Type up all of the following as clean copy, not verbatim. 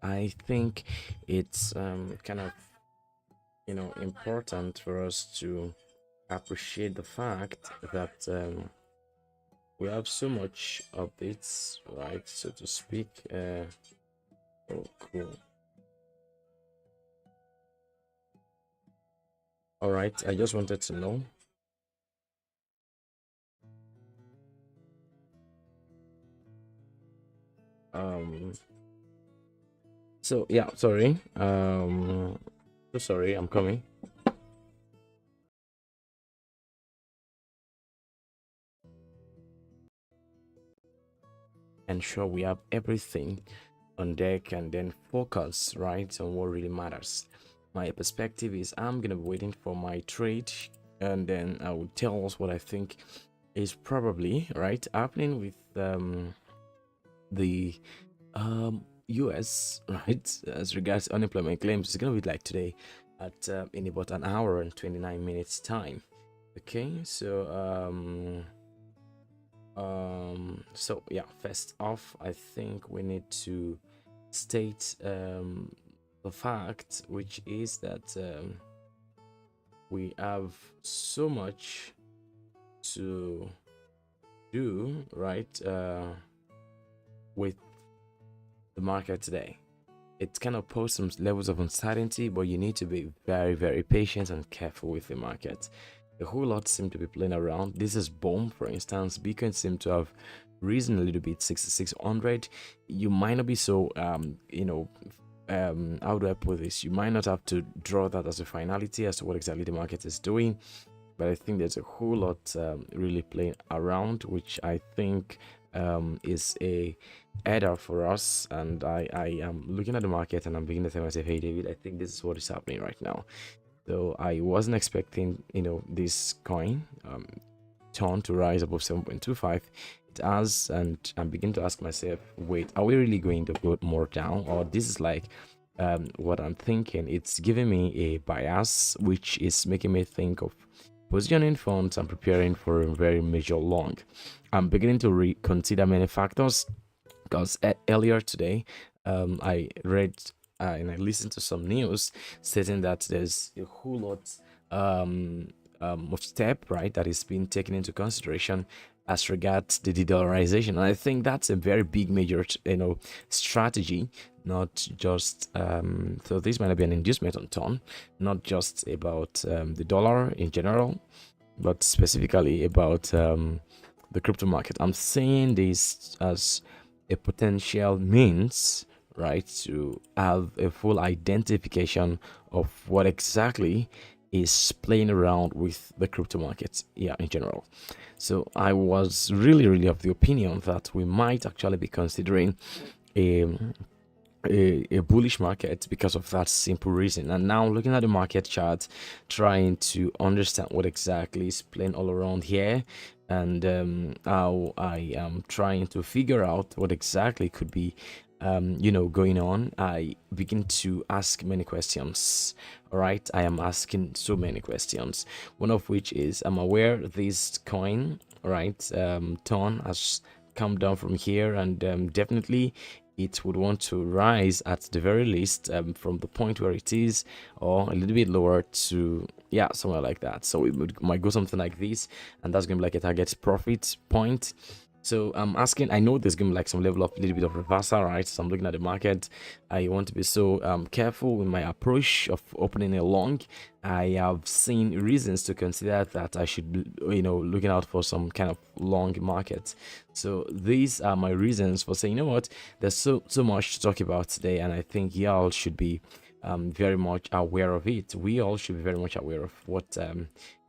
I think it's kind of important for us to appreciate the fact that we have so much updates, right, so to speak. Oh, cool. All right, I just wanted to know. Um, so yeah, sorry. So sorry, I'm coming. Ensure we have everything on deck and then focus right on what really matters. My perspective is I'm gonna be waiting for my trade, and then I will tell us what I think is probably right happening with the US, right, as regards unemployment claims. It's gonna be like today at in about an hour and 29 minutes time. Okay, so yeah, first off, I think we need to state the fact, which is that we have so much to do, right, with the market today. It kind of poses some levels of uncertainty, but you need to be very, very patient and careful with the market. A whole lot seem to be playing around. This is boom, for instance. Bitcoin seem to have risen a little bit, 6,600. You might not be so, how do I put this? You might not have to draw that as a finality as to what exactly the market is doing, but I think there's a whole lot really playing around, which I think is a header for us. And I am looking at the market and I'm beginning to tell myself, hey David, I think this is what is happening right now. So I wasn't expecting this coin turn to rise above 7.25. It has, and I'm beginning to ask myself, wait, are we really going to go more down, or this is like what I'm thinking? It's giving me a bias, which is making me think of positioning funds and preparing for a very major long. I'm beginning to reconsider many factors because earlier today I read and I listened to some news stating that there's a whole lot of step, right, that is being taken into consideration as regards the de-dollarization. And I think that's a very big major strategy, not just so this might be an inducement on tone, not just about the dollar in general, but specifically about the crypto market. I'm saying this as a potential means, right, to have a full identification of what exactly is playing around with the crypto market, yeah, in general. So I was really of the opinion that we might actually be considering a a bullish market because of that simple reason. And now looking at the market chart, trying to understand what exactly is playing all around here, and how I am trying to figure out what exactly could be going on, I begin to ask many questions. All right, I am asking so many questions, one of which is, I'm aware this coin, right, ton has come down from here, and definitely it would want to rise at the very least from the point where it is, or a little bit lower to, yeah, somewhere like that. So it might go something like this, and that's gonna be like a target profit point. So I'm asking, I know there's gonna be like some level of a little bit of reversal, right? So I'm looking at the market. I want to be so careful with my approach of opening a long. I have seen reasons to consider that I should be, looking out for some kind of long market. So these are my reasons for saying, you know what, there's so much to talk about today, and I think y'all should be very much aware of it. We all should be very much aware of what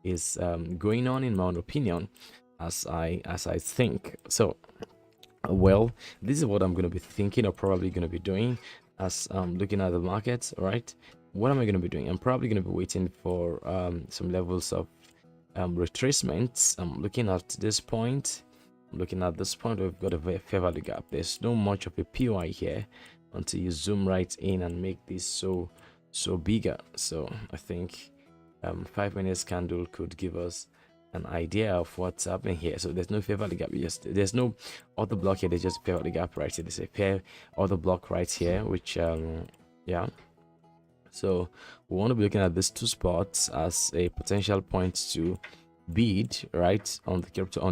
is going on, in my own opinion, as I think. So well, this is what I'm going to be thinking, or probably going to be doing, as I'm looking at the market. All right, what am I going to be doing? I'm probably going to be waiting for some levels of retracements. I'm looking at this point. I'm looking at this point. We've got a very fair value gap. There's no much of a POI here until you zoom right in and make this so bigger. So I think 5 minutes candle could give us an idea of what's happening here. So there's no fair value gap. There's no other block here. There's just fair value gap right here. There's a fair other block right here, which yeah. So we want to be looking at these two spots as a potential point to bid, right, on the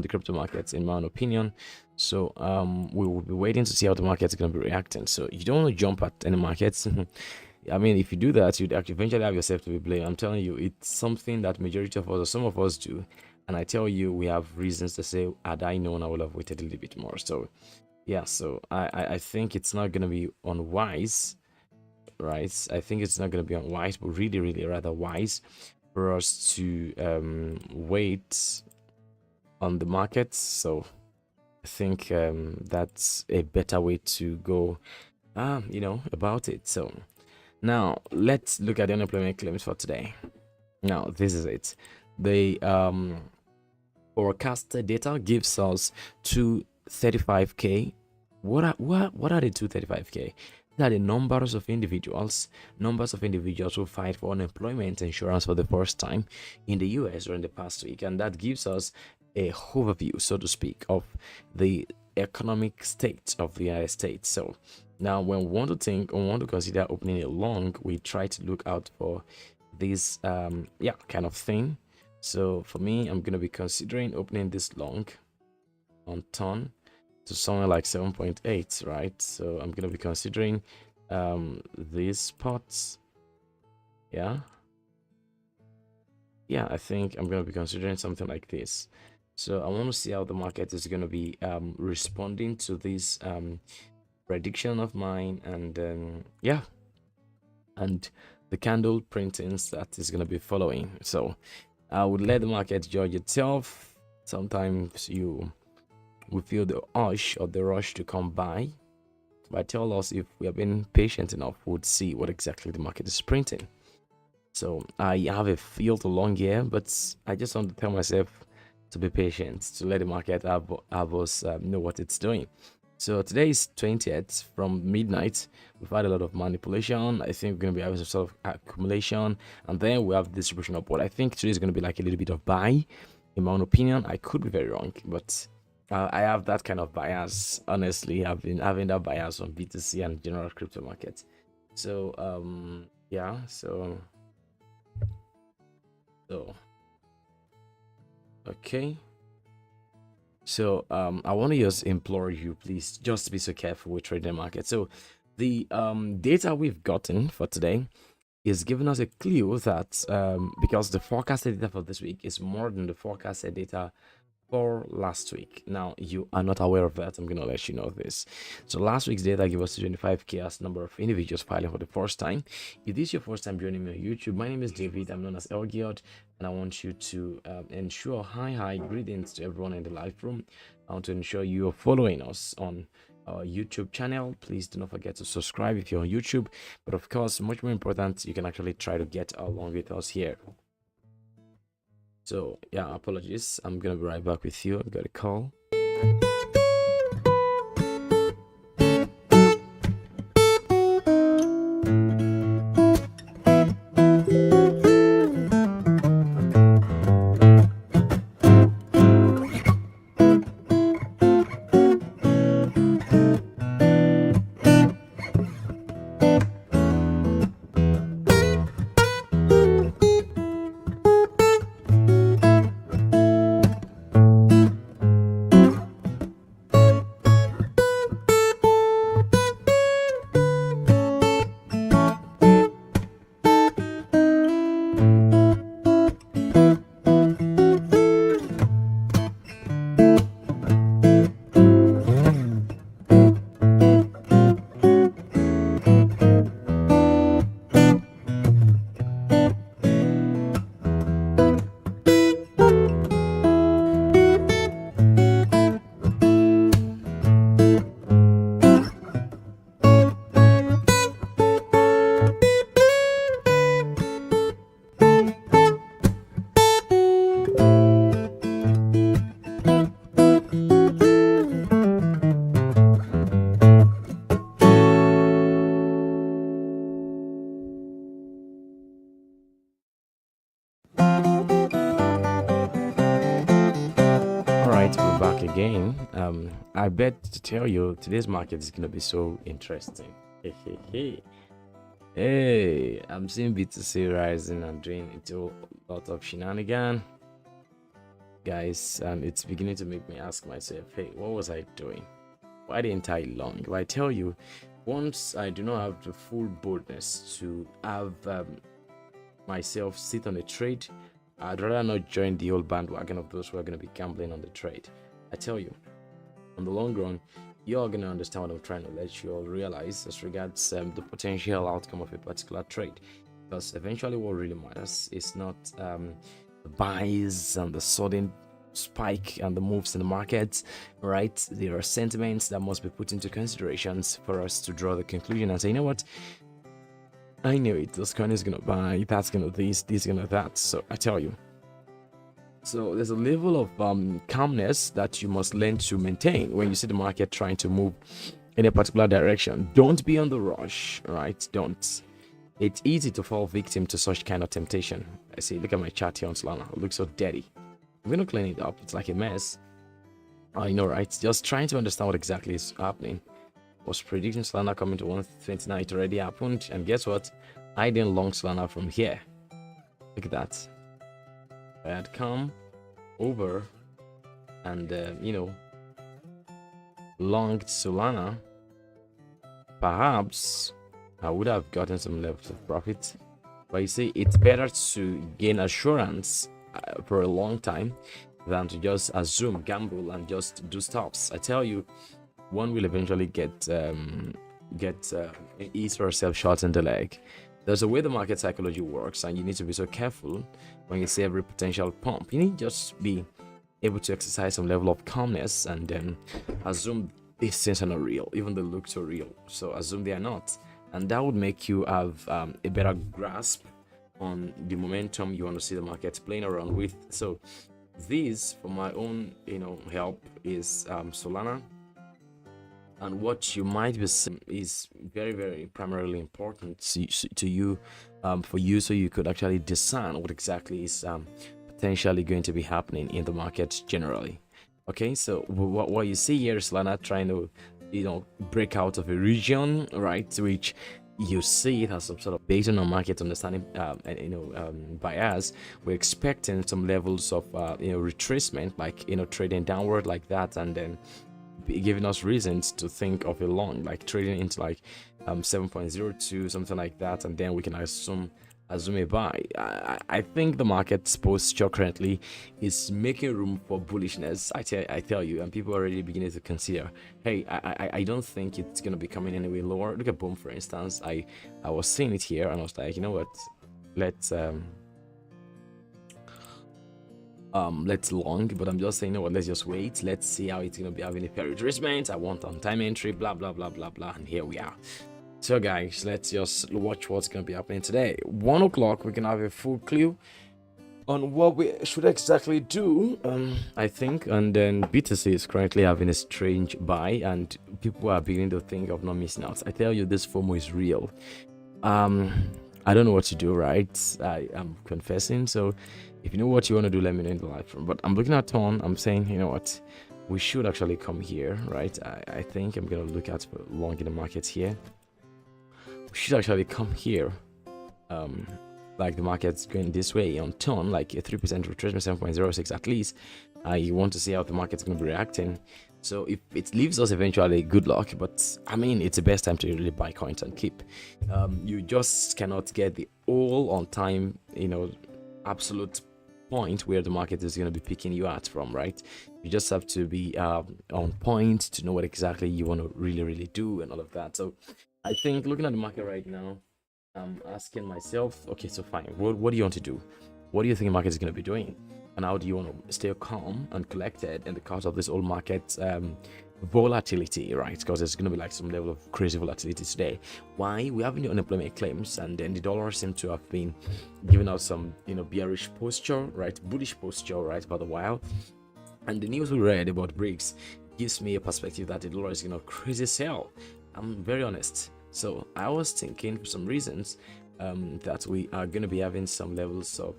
crypto markets, in my own opinion. So we will be waiting to see how the market's going to be reacting. So you don't want to jump at any markets. I mean, if you do that, you'd actually eventually have yourself to be blamed. I'm telling you, it's something that majority of us, or some of us, do. And I tell you, we have reasons to say, had I known, I would have waited a little bit more. So yeah, so I think it's not going to be unwise, right? I think it's not going to be unwise, but really, really rather wise for us to wait on the markets. So I think that's a better way to go, about it. So now let's look at the unemployment claims for today. Now this is it. The forecasted data gives us 235k. What are the 235k? These are the numbers of individuals who fight for unemployment insurance for the first time in the US during the past week, and that gives us a overview, so to speak, of the economic state of the United States. So now when we want to consider opening a long, we try to look out for this kind of thing. So for me, I'm going to be considering opening this long on turn to somewhere like 7.8, right? So I'm going to be considering these spots. Yeah, I think I'm going to be considering something like this. So I want to see how the market is going to be responding to this prediction of mine, and and the candle printings that is going to be following. So I would let the market judge itself. Sometimes we feel the urge or the rush to come by, but tell us if we have been patient enough, we'll see what exactly the market is printing. So I have a feel to long here, but I just want to tell myself to be patient, to let the market have us know what it's doing. So today is 20th. From midnight, we've had a lot of manipulation. I think we're going to be having some sort of accumulation, and then we have distribution upward. I think today is going to be like a little bit of buy, in my own opinion. I could be very wrong, but I have that kind of bias. Honestly, I've been having that bias on BTC and general crypto markets. So okay. So I want to just implore you, please, just be so careful with trading market. So the data we've gotten for today is giving us a clue that because the forecasted data for this week is more than the forecasted data for last week. Now you are not aware of that. I'm gonna let you know this. So last week's data gave us 25k as number of individuals filing for the first time. If this is your first time joining me on YouTube, my name is David. I'm known as AIRDROP, and I want you to ensure high greetings to everyone in the live room. I want to ensure you are following us on our YouTube channel. Please do not forget to subscribe if you're on YouTube, but of course, much more important, you can actually try to get along with us here. So yeah, apologies, I'm gonna be right back with you. I've got a call. back again. I bet to tell you today's market is gonna be so interesting. Hey, I'm seeing BTC rising and doing into a lot of shenanigans, guys, and it's beginning to make me ask myself, hey, what was I doing? Why didn't I long? Well, I tell you, once I do not have the full boldness to have myself sit on a trade, I'd rather not join the old bandwagon of those who are going to be gambling on the trade. I tell you, on the long run, you're going to understand what I'm trying to let you all realize as regards the potential outcome of a particular trade. Because eventually what really matters is not the buys and the sudden spike and the moves in the markets, right? There are sentiments that must be put into considerations for us to draw the conclusion and say, you know what? I knew it. This coin is gonna buy, that's gonna this gonna that. So I tell you. So there's a level of calmness that you must learn to maintain when you see the market trying to move in a particular direction. Don't be on the rush, right? Don't. It's easy to fall victim to such kind of temptation. I see. Look at my chart here on Solana. It looks so dirty. I'm gonna clean it up. It's like a mess. I know, right? Just trying to understand what exactly is happening. Was predicting Solana coming to 129. It already happened, and guess what? I didn't long Solana from here. Look at that. I had come over and longed Solana. Perhaps I would have gotten some levels of profit, but you see, it's better to gain assurance for a long time than to just assume, gamble, and just do stops. I tell you, one will eventually get eat yourself shot in the leg. There's a way the market psychology works, and you need to be so careful when you see every potential pump. You need to just be able to exercise some level of calmness and then assume these things are not real, even they look so real. So assume they are not, and that would make you have a better grasp on the momentum you want to see the market playing around with. So this, for my own help, is Solana. And what you might be seeing is very, very primarily important to you, for you, so you could actually discern what exactly is potentially going to be happening in the market generally. Okay, so what you see here is Solana trying to, break out of a region, right, which you see it as some sort of based on market understanding, bias. We're expecting some levels of retracement, like trading downward like that, and then giving us reasons to think of a long, like trading into like 7.02, something like that, and then we can assume a buy. I think the market's posture currently is making room for bullishness. I tell you, and people are already beginning to consider, hey, I don't think it's gonna be coming anyway lower. Look at Boom, for instance. I was seeing it here and I was like, you know what, let's long, but I'm just saying, you know what, let's just wait. Let's see how it's gonna be having a fair retracement. I want on time entry, blah blah blah blah blah, and here we are. So guys, let's just watch what's gonna be happening today. 1 o'clock, we can have a full clue on what we should exactly do, I think. And then BTC is currently having a strange buy, and people are beginning to think of not missing out. I tell you, this FOMO is real. I don't know what to do, right? I am confessing. So if you know what you want to do, let me know in the live room. But I'm looking at Ton. I'm saying, you know what, we should actually come here, right? I think I'm gonna look at long in the markets here. We should actually come here, like the market's going this way on Ton, like a 3% retracement, 7.06 at least. You want to see how the market's going to be reacting. So if it leaves us eventually, good luck. But I mean, it's the best time to really buy coins and keep. You just cannot get the all on time, absolute point where the market is going to be picking you at from, right? You just have to be on point to know what exactly you want to really do and all of that. So I think looking at the market right now, I'm asking myself, okay, so fine, what do you want to do? What do you think the market is going to be doing? And how do you want to stay calm and collected in the cause of this whole market volatility, right? Because there's going to be like some level of crazy volatility today. Why? We have new unemployment claims, and then the dollar seems to have been giving out some bearish posture, right? Bullish posture, right, for a while. And the news we read about BRICS gives me a perspective that the dollar is crazy sell. I'm very honest. So I was thinking, for some reasons, that we are going to be having some levels of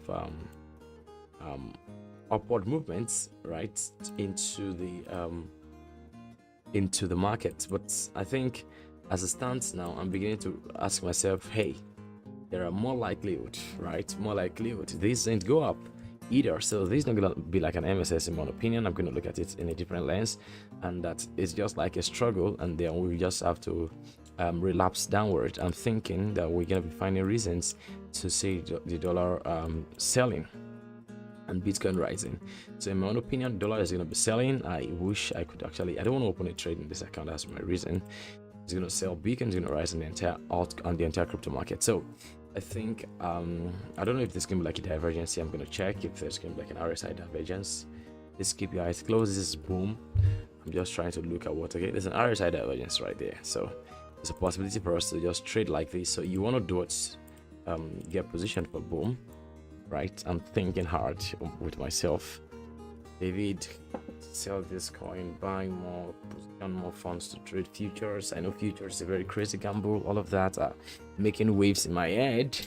upward movements, right, into the market. But I think as it stands now, I'm beginning to ask myself, hey, there are more likelihood, right? More likelihood this ain't go up either. So this is not gonna be like an MSS in my opinion. I'm gonna look at it in a different lens, and that it's just like a struggle, and then we just have to relapse downward. I'm thinking that we're gonna be finding reasons to see the dollar selling and Bitcoin rising. So in my own opinion, dollar is going to be selling. I wish I could actually, I don't want to open a trade in this account. That's my reason. It's going to sell. Bitcoin is going to rise on the entire crypto market. So I think I don't know if this can be like a divergence. I'm going to check if there's going to be like an RSI divergence. Just keep your eyes closed. This is boom. I'm just trying to look at what, okay, there's an RSI divergence right there. So there's a possibility for us to just trade like this. So you want to do it, get positioned for boom. Right, I'm thinking hard with myself. David, sell this coin, buy more, position more funds to trade futures. I know futures is a very crazy gamble. All of that are making waves in my head.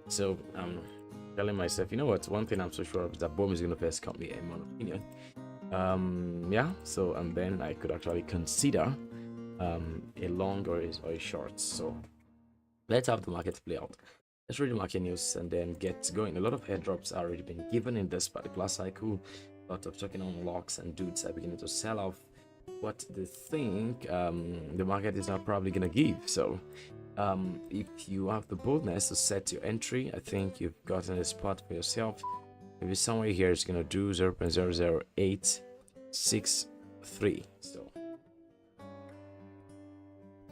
So I'm telling myself, you know what? One thing I'm so sure of is that boom is going to first come here, in my opinion. Yeah. So and then I could actually consider a long or a short. So let's have the market play out. Let's read the market news and then get going. A lot of airdrops are already been given in this particular cycle. A lot of token unlocks and dudes are beginning to sell off what they think the market is not probably going to give. So if you have the boldness to set your entry, I think you've gotten a spot for yourself. Maybe somewhere here is going to do 0.00863. So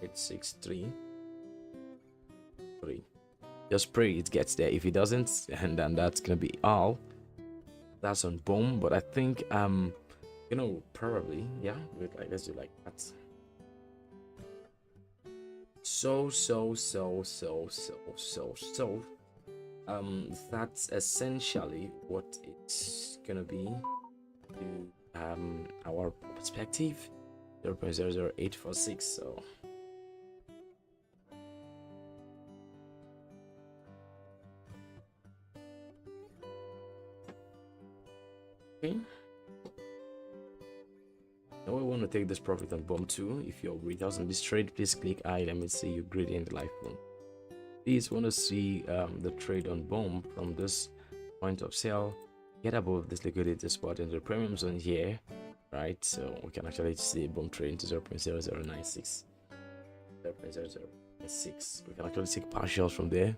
863. Just pray it gets there. If it doesn't, and then that's gonna be all. That's on boom. But I think you know, probably, yeah, let's do like that. So that's essentially what it's gonna be to our perspective. 0.00846. So now I want to take this profit on bomb too. If you're with us on this trade, please click I. Let me see you great in the live room. Please want to see the trade on bomb from this point of sale. Get above this liquidity spot in the premium zone here, right? So we can actually see bomb trade into 0.0096. 0.0096. We can actually take partials from there.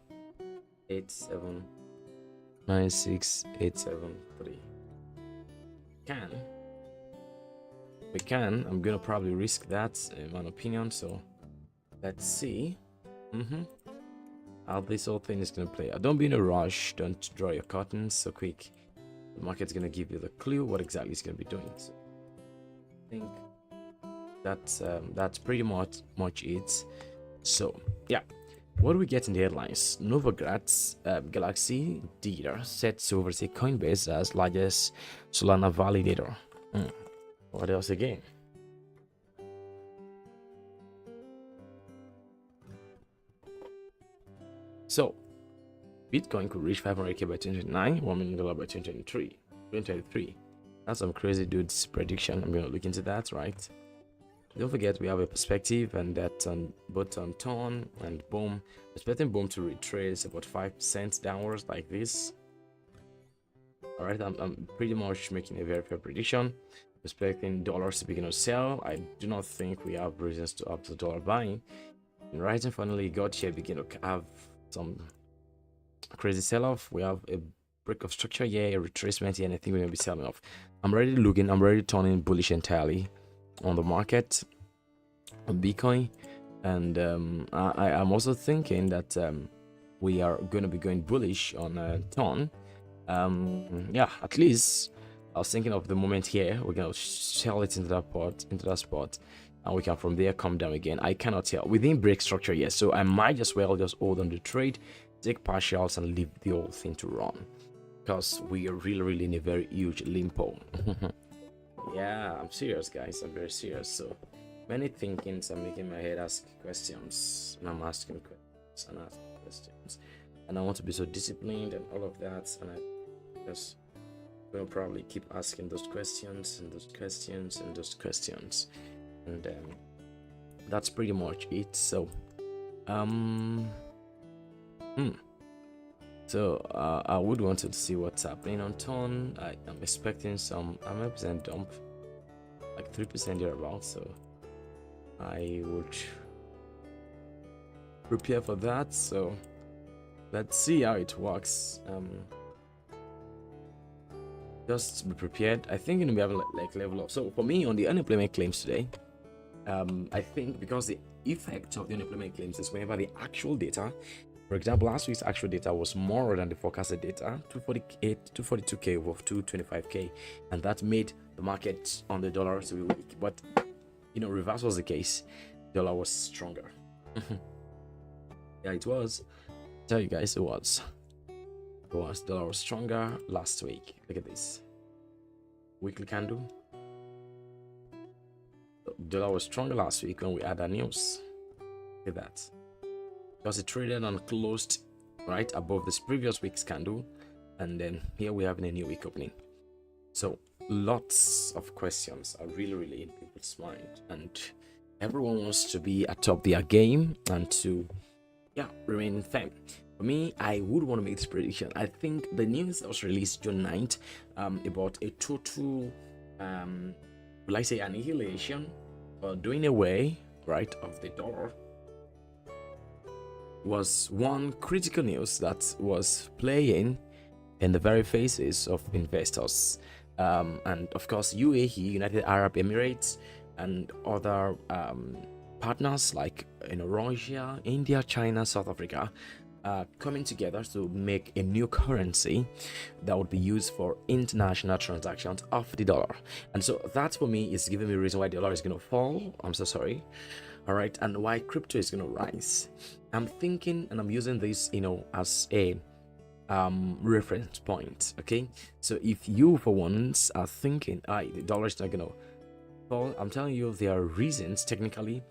8796873. We can. I'm gonna probably risk that in my opinion. So let's see how this whole thing is gonna play. Don't be in a rush. Don't draw your curtains so quick. The market's gonna give you the clue what exactly it's gonna be doing. So I think that's pretty much it. So yeah, what do we get in the headlines? Novogratz Galaxy Data sets to overtake Coinbase as largest Solana validator. What else again? So Bitcoin could reach 500k by 2029, $1 million by 2023. That's some crazy dude's prediction. I'm gonna look into that, right? Don't forget we have a perspective, and that on both on Ton and Boom. Expecting Boom to retrace about 5% downwards like this. All right, I'm pretty much making a very fair prediction. Expecting dollars to begin to sell. I do not think we have reasons to up the dollar buying. And rising finally got here, begin to have some crazy sell-off. We have a break of structure here, a retracement here, and I think we're gonna be selling off. I'm already turning bullish entirely on the market on Bitcoin, and I'm also thinking that we are going to be going bullish on Ton. Yeah, at least I was thinking of the moment here we're going to sell it into that spot, and we can from there come down again. I cannot tell within break structure, yes, so I might as well just hold on the trade, take partials, and leave the whole thing to run, because we are really in a very huge limpo. Yeah, I'm serious, guys. I'm very serious. So many thinkings are making my head ask questions, and I'm asking questions, and I want to be so disciplined and all of that, and I just We'll probably keep asking those questions and those questions and those questions, and that's pretty much it. So I would want to see what's happening on ton. I'm expecting some 100% dump, like 3% thereabouts. So I would prepare for that. So let's see how it works. Just be prepared. I think you're gonna be having like level up. So for me, on the unemployment claims today, I think because the effect of the unemployment claims is whenever the actual data, for example, last week's actual data was more than the forecasted data, 242k of 225k, and that made the market on the dollar to be weak. But reverse was the case. Dollar was stronger. Yeah, it was. Tell you guys, it was. Dollar was stronger last week. Look at this weekly candle. Dollar was stronger last week when we had our news. Look at that, because it traded and closed right above this previous week's candle, and then here we have a new week opening. So lots of questions are really in people's mind, and everyone wants to be atop their game and to remain firm. For me, I would want to make this prediction. I think the news that was released June 9th about a total, will I say, annihilation or doing away, right, of the dollar was one critical news that was playing in the very faces of investors. And of course, UAE, United Arab Emirates, and other partners like Russia, India, China, South Africa, coming together to make a new currency that would be used for international transactions of the dollar. And so that for me is giving me a reason why the dollar is going to fall. I'm so sorry. All right, and why crypto is going to rise. I'm thinking, and I'm using this as a reference point. Okay, so if you for once are thinking the dollar is not going to fall, I'm telling you there are reasons, technically,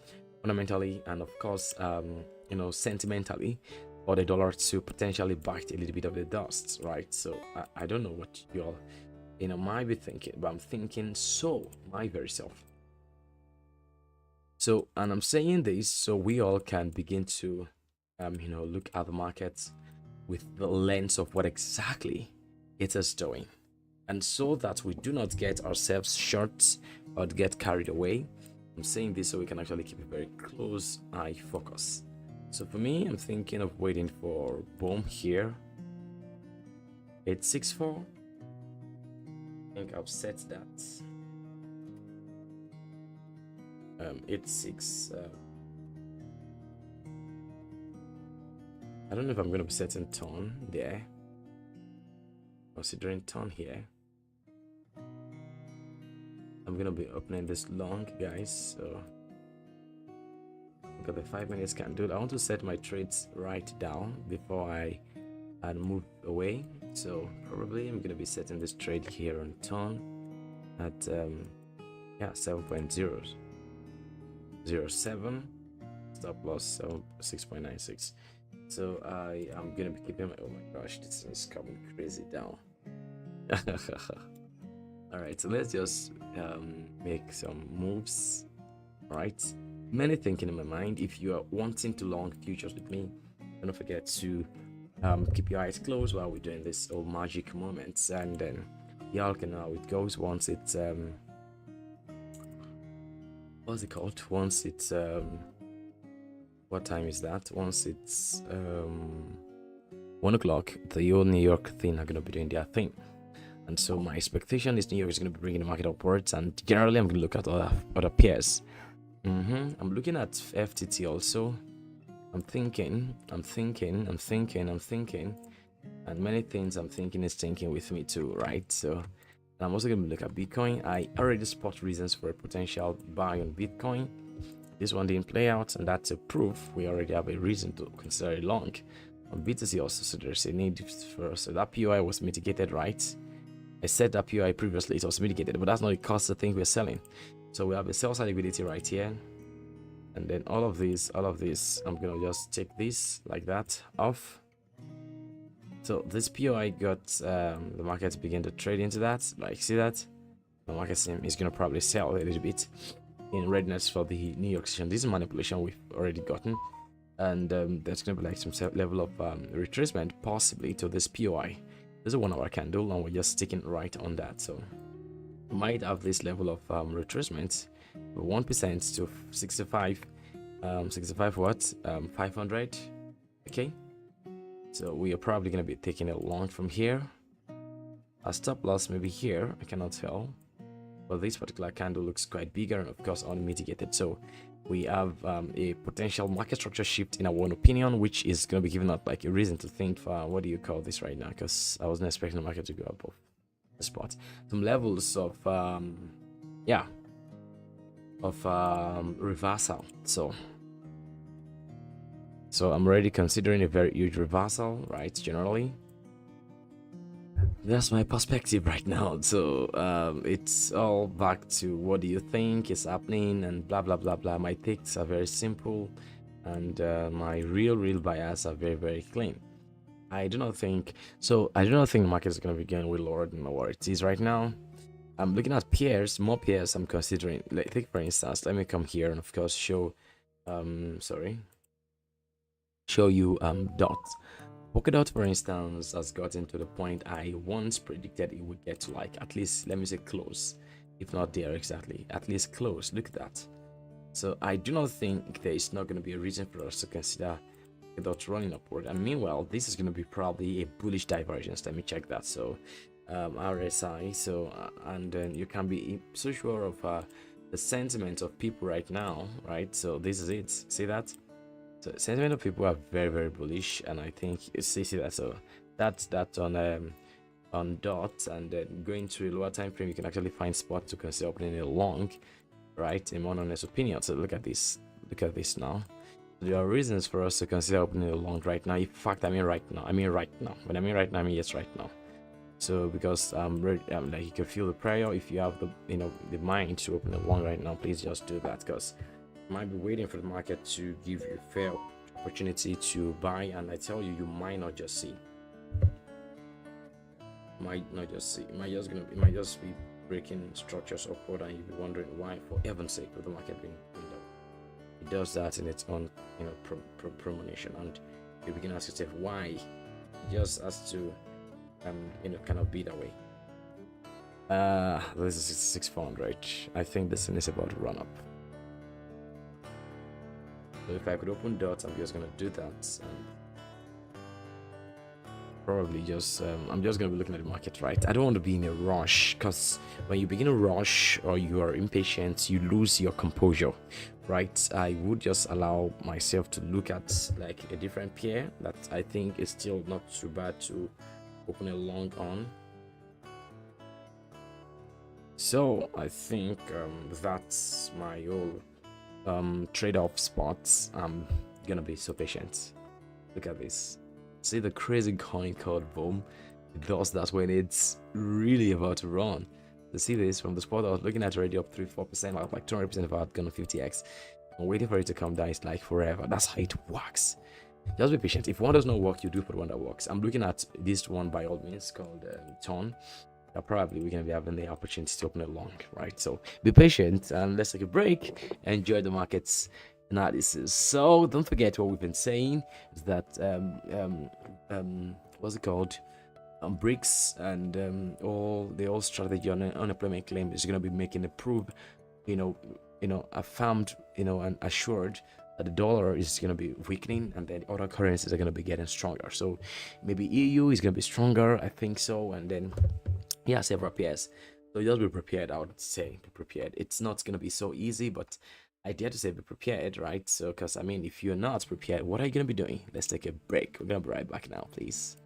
fundamentally, and of course sentimentally, for the dollar to potentially bite a little bit of the dust, right? So I don't know what you all might be thinking, but I'm thinking so, my very self. So, and I'm saying this so we all can begin to look at the markets with the lens of what exactly it is doing, and so that we do not get ourselves short or get carried away. I'm saying this so we can actually keep a very close eye focus. So for me, I'm thinking of waiting for boom here. 864. I think I've set that. 86. I don't know if I'm going to be setting tone there. Considering tone here, I'm going to be opening this long, guys. So look at the 5 minutes candle. I want to set my trades right down before I move away. So probably I'm going to be setting this trade here on tone at 7.007, stop loss 6.96. So I am going to be keeping my, oh my gosh, this is coming crazy down. All right, so let's just make some moves. All right, many thinking in my mind. If you are wanting to long futures with me, don't forget to keep your eyes closed while we're doing this old magic moments, and then y'all can know how it goes once it's what's it called, once it's what time is that? Once it's 1 o'clock, the old New York thing are going to be doing their thing. And so my expectation is New York is going to be bringing the market upwards, and generally I'm going to look at other pairs. I'm looking at FTT also. I'm thinking, and many things I'm thinking is thinking with me too, right? So I'm also going to look at Bitcoin. I already spot reasons for a potential buy on Bitcoin. This one didn't play out, and that's a proof we already have a reason to consider it long. On BTC also, so there's a need for us. So that POI was mitigated, right? I said that POI previously, it was mitigated, but that's not the cost of the thing we're selling. So we have a sell side liquidity right here, and then all of this, I'm gonna just take this like that off. So this POI got the market begin to trade into that. Like, see that? The market is going to probably sell a little bit in readiness for the New York session. This is manipulation we've already gotten. And there's going to be like some level of retracement possibly to this POI. This is a 1 hour candle and we're just sticking right on that. So we might have this level of retracement 1% to 65 what 500. Okay, so we are probably going to be taking a long from here. A stop loss maybe here, I cannot tell, but this particular candle looks quite bigger and of course unmitigated. So we have a potential market structure shift in our own opinion, which is going to be giving us like a reason to think for what do you call this right now, because I wasn't expecting the market to go above the spot. Some levels of reversal. So I'm already considering a very huge reversal, right? Generally, that's my perspective right now. So it's all back to what do you think is happening and blah blah blah blah. My takes are very simple, and my real bias are very clean. I do not think the market is going to be going way lower than where it is right now. I'm looking at pairs, more pairs I'm considering. Like, take for instance, let me come here and of course show you dots. Polkadot, for instance, has gotten to the point I once predicted it would get to, like at least, let me say close, if not there exactly, at least close. Look at that. So I do not think there is not going to be a reason for us to consider Polkadot running upward. And meanwhile, this is going to be probably a bullish divergence. Let me check that. So RSI. So and then you can be so sure of the sentiment of people right now, right? So this is it. See that? So sentiment of people are very bullish, and I think you see that. So that's that on dot, and then going to a lower time frame, you can actually find spot to consider opening a long, right? In my honest opinion. So look at this now. There are reasons for us to consider opening a long right now. In fact, I mean right now. When I mean right now, I mean yes, right now. So because like you can feel the prayer. If you have the the mind to open a long right now, please just do that, because might be waiting for the market to give you a fair opportunity to buy, and I tell you, you might not just see. It might just be breaking structures upward, and you'll be wondering why, for heaven's sake, with the market being window. It does that in its own premonition, and you begin to ask yourself why. It just has to kind of be that way. This is 6,400. I think this thing is about to run up. So if I could open dots, I'm just gonna do that. Probably just I'm just gonna be looking at the market, right? I don't want to be in a rush, because when you begin to rush or you are impatient, you lose your composure, right? I would just allow myself to look at like a different pair that I think is still not too bad to open a long on. So I think that's my whole trade-off spots. I'm gonna be so patient. Look at this. See the crazy coin called boom? It does that when it's really about to run. To see this from the spot I was looking at, already up 3-4%, like 200% of our gonna 50x. I'm waiting for it to come down. It's like forever. That's how it works. Just be patient. If one does not work, you do for one that works. I'm looking at this one by all means called Ton. Probably we're gonna be having the opportunity to open it long, right? So be patient and let's take a break. Enjoy the markets analysis. So don't forget what we've been saying is that what's it called, BRICS and all the whole strategy on unemployment claim is gonna be making a proof, affirmed, and assured that the dollar is going to be weakening, and then other currencies are going to be getting stronger. So maybe EU is going to be stronger, I think so, and then several pairs. So just be prepared. I would say be prepared. It's not going to be so easy, but I dare to say be prepared, right? So because if you're not prepared, what are you going to be doing? Let's take a break. We're going to be right back now, please.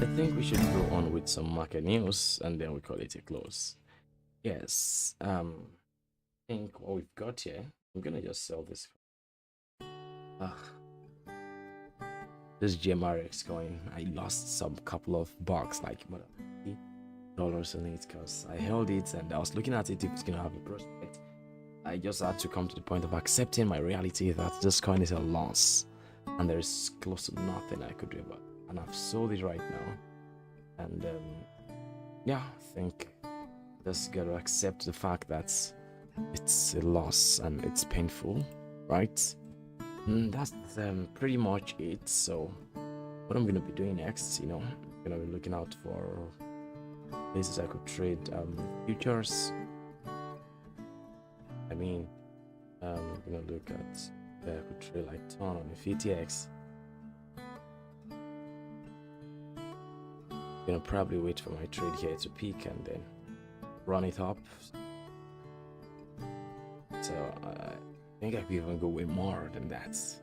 I think we should go on with some market news and then we call it a close. Yes, I think what we've got here, I'm gonna just sell this. Ah, this GMRX coin, I lost some couple of bucks, like more than $50 in it, because I held it and I was looking at it if it's gonna have a prospect. I just had to come to the point of accepting my reality that this coin is a loss and there's close to nothing I could do about it. And I've sold it right now. And yeah, I think just gotta accept the fact that it's a loss and it's painful, right? And that's pretty much it. So what I'm gonna be doing next, I'm gonna be looking out for places I could trade futures. I mean, I'm gonna look at I could trade like ton on the FTX. Gonna probably wait for my trade here to peak and then run it up. So I think I could even go way more than that. So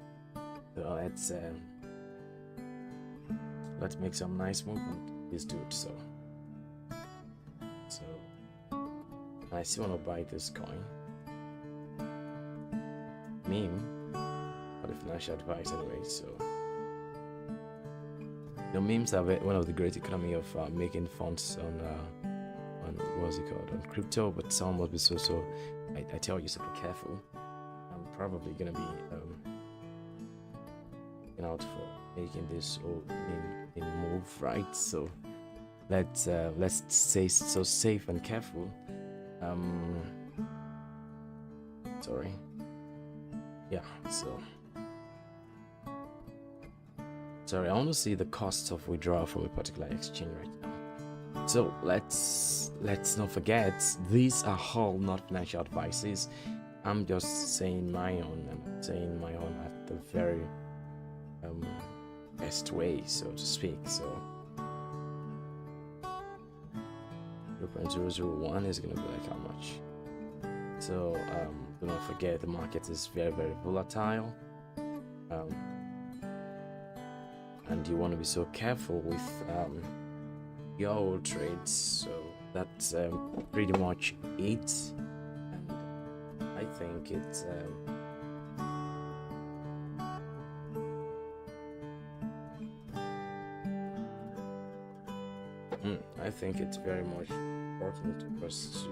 let's make some nice movement with this dude. So I still want to buy this coin. Meme, or the financial advice anyway. So the memes are one of the great economy of making funds on what's it called, on crypto, but some must be so I tell you, so be careful. I'm probably gonna be looking out for making this whole move, right? So let's stay so safe and careful. Sorry. Yeah, so sorry, I want to see the cost of withdrawal from a particular exchange right now. So let's not forget, these are all not financial advices. I'm just saying my own, and saying my own at the very best way, so to speak. So 0.001 is gonna be like how much? So do not forget, the market is very, very volatile, and you want to be so careful with your old trades. So that's pretty much it, and I think it's I think it's very much important for us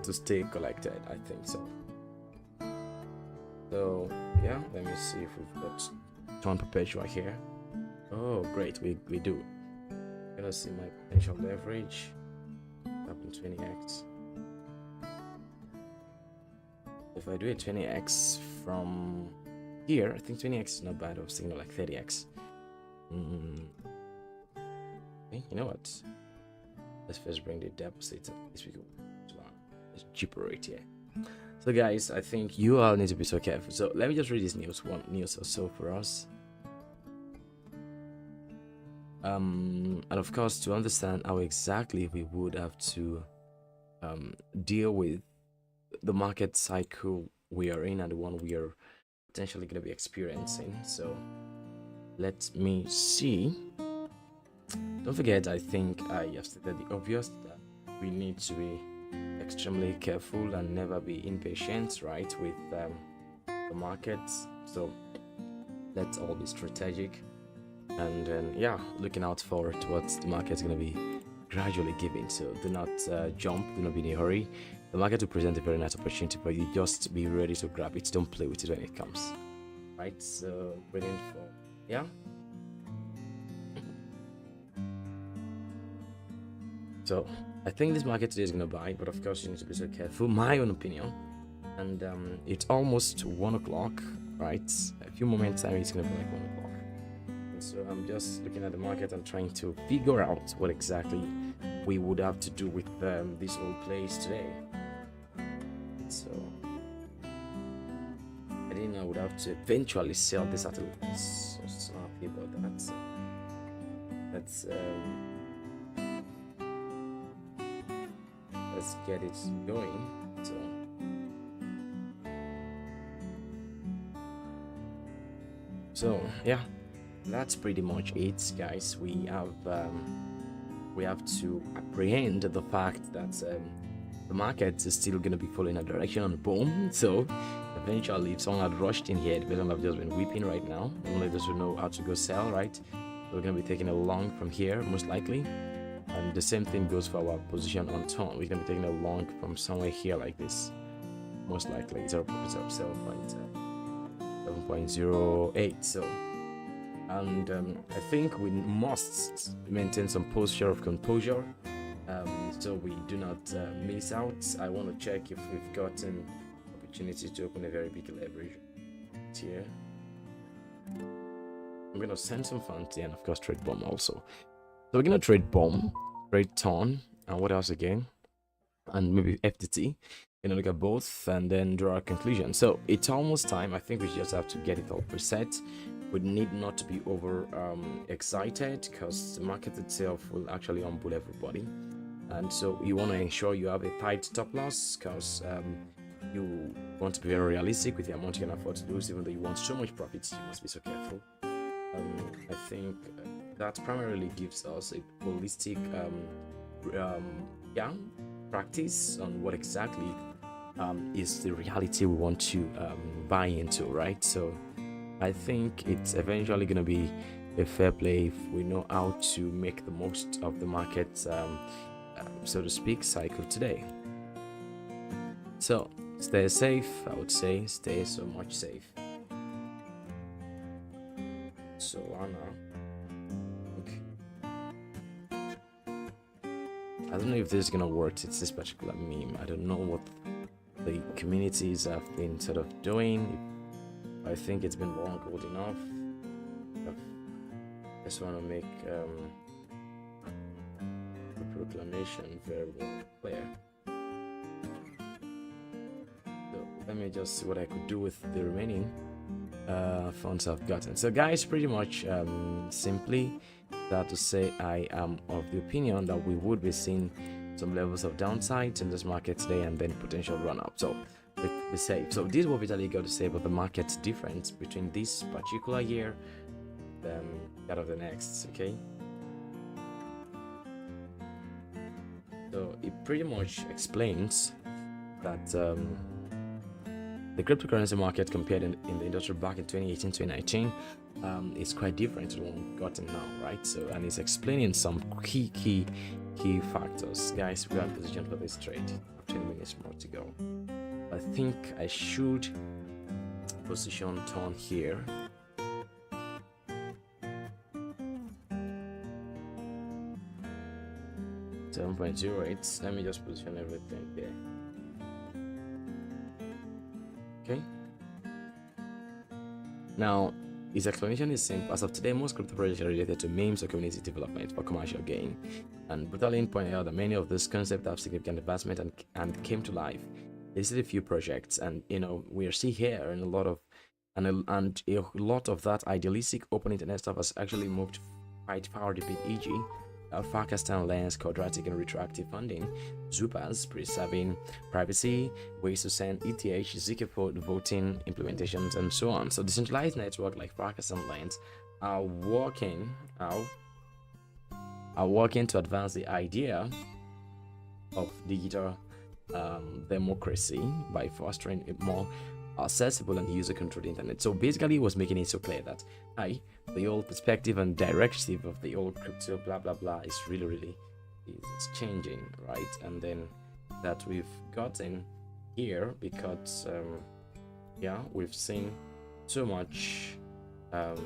to stay collected. I think so. So yeah, let me see if we've got ton perpetual here. Oh great, we do. Gonna see my potential leverage up in 20x. If I do a 20x from here, I think 20x is not bad. I was thinking like 30x. Okay, you know what? Let's first bring the deposit. This we go. It's cheaper rate here. So guys, I think you all need to be so careful. So let me just read this one news or so for us. And of course, to understand how exactly we would have to deal with the market cycle we are in and the one we are potentially going to be experiencing. So let me see. Don't forget, I think I have stated the obvious, that we need to be extremely careful and never be impatient, right, with the market. So let's all be strategic, and then looking out for what the market is going to be gradually giving. So do not jump, do not be in a hurry. The market will present a very nice opportunity, but you just be ready to grab it. Don't play with it when it comes, right? So waiting for so I think this market today is going to buy, but of course you need to be so careful. My own opinion. And it's almost 1 o'clock, right? A few moments time it's going to be like 1 o'clock. And so I'm just looking at the market and trying to figure out what exactly we would have to do with this whole place today. So I didn't know I would have to eventually sell this at a loss. So happy about that. So let's get it going. So yeah, that's pretty much it, guys. We have to apprehend the fact that the market is still going to be following a direction on the boom. So eventually, if someone had rushed in here, the person have just been weeping right now. Only those who know how to go sell, right? We're going to be taking a long from here, most likely. And the same thing goes for our position on tone. We're going to be taking a long from somewhere here like this, most likely. 7.08. So, and I think we must maintain some posture of composure, so we do not miss out. I want to check if we've gotten opportunity to open a very big leverage here. I'm going to send some funds here and of course trade bomb also. So we're going to trade bomb, trade ton, and what else again? And maybe FTT. Look at both and then draw a conclusion. So it's almost time. I think we just have to get it all preset. We need not to be over excited, because the market itself will actually humble everybody. And so you want to ensure you have a tight stop loss, because you want to be very realistic with the amount you can afford to lose. Even though you want so much profits, you must be so careful. I think that primarily gives us a holistic practice on what exactly is the reality we want to buy into, right? So I think it's eventually going to be a fair play if we know how to make the most of the market, so to speak, cycle today. So stay safe. I would say stay so much safe. So Anna, okay. I don't know if this is gonna work. It's this particular meme. I don't know what the communities have been sort of doing. I think it's been long old enough. I just want to make the proclamation very well clear. So let me just see what I could do with the remaining funds I've gotten. So guys, pretty much simply that to say, I am of the opinion that we would be seeing some levels of downside in this market today and then potential run up. So be safe. So this is what Vitaly got to say about the market difference between this particular year and that of the next. Okay, so it pretty much explains that the cryptocurrency market compared in the industry back in 2018-2019 is quite different to the one we've gotten now, right? So, and it's explaining some key factors. Guys, we are in position for this trade. 20 minutes more to go. I think I should position turn here. $7.08. Let me just position everything here. Okay. Now, his explanation is simple. As of today, most crypto projects are related to memes or community development for commercial gain. And Brutalin pointed out that many of these concepts have significant advancement and came to life. They listed a few projects, and we are still here, and a lot of that idealistic open internet stuff has actually moved quite far to beat, e.g. Pakistan lens, quadratic and retroactive funding, Zupas, preserving privacy, ways to send ETH, ZK voting implementations, and so on. So decentralized network like Pakistan lens are working to advance the idea of digital democracy by fostering a more accessible and user-controlled internet. So basically, it was making it so clear that the old perspective and directive of the old crypto blah blah blah is really it's changing, right? And then that we've gotten here because we've seen so much at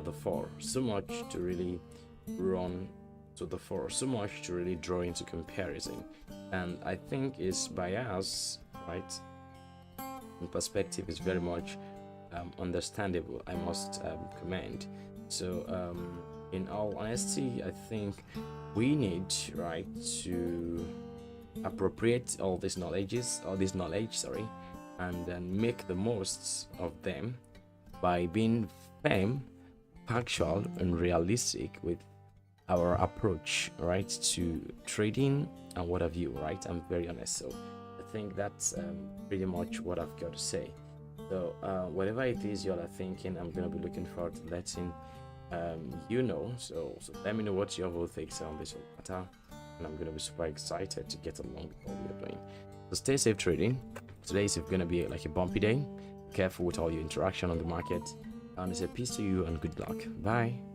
the fore, so much to really run to the fore, so much to really draw into comparison, and I think it's bias, right? And perspective is very much understandable, I must commend. So in all honesty, I think we need to appropriate all this knowledge, and then make the most of them by being firm, factual, and realistic with our approach, right, to trading and what have you, right? I'm very honest. So I think that's pretty much what I've got to say. So whatever it is y'all are thinking, I'm gonna be looking forward to letting you know. So let me know what your whole takes on this matter, and I'm gonna be super excited to get along with what we're doing. So stay safe trading. Today is gonna be like a bumpy day. Careful with all your interaction on the market, and it's a peace to you and good luck. Bye.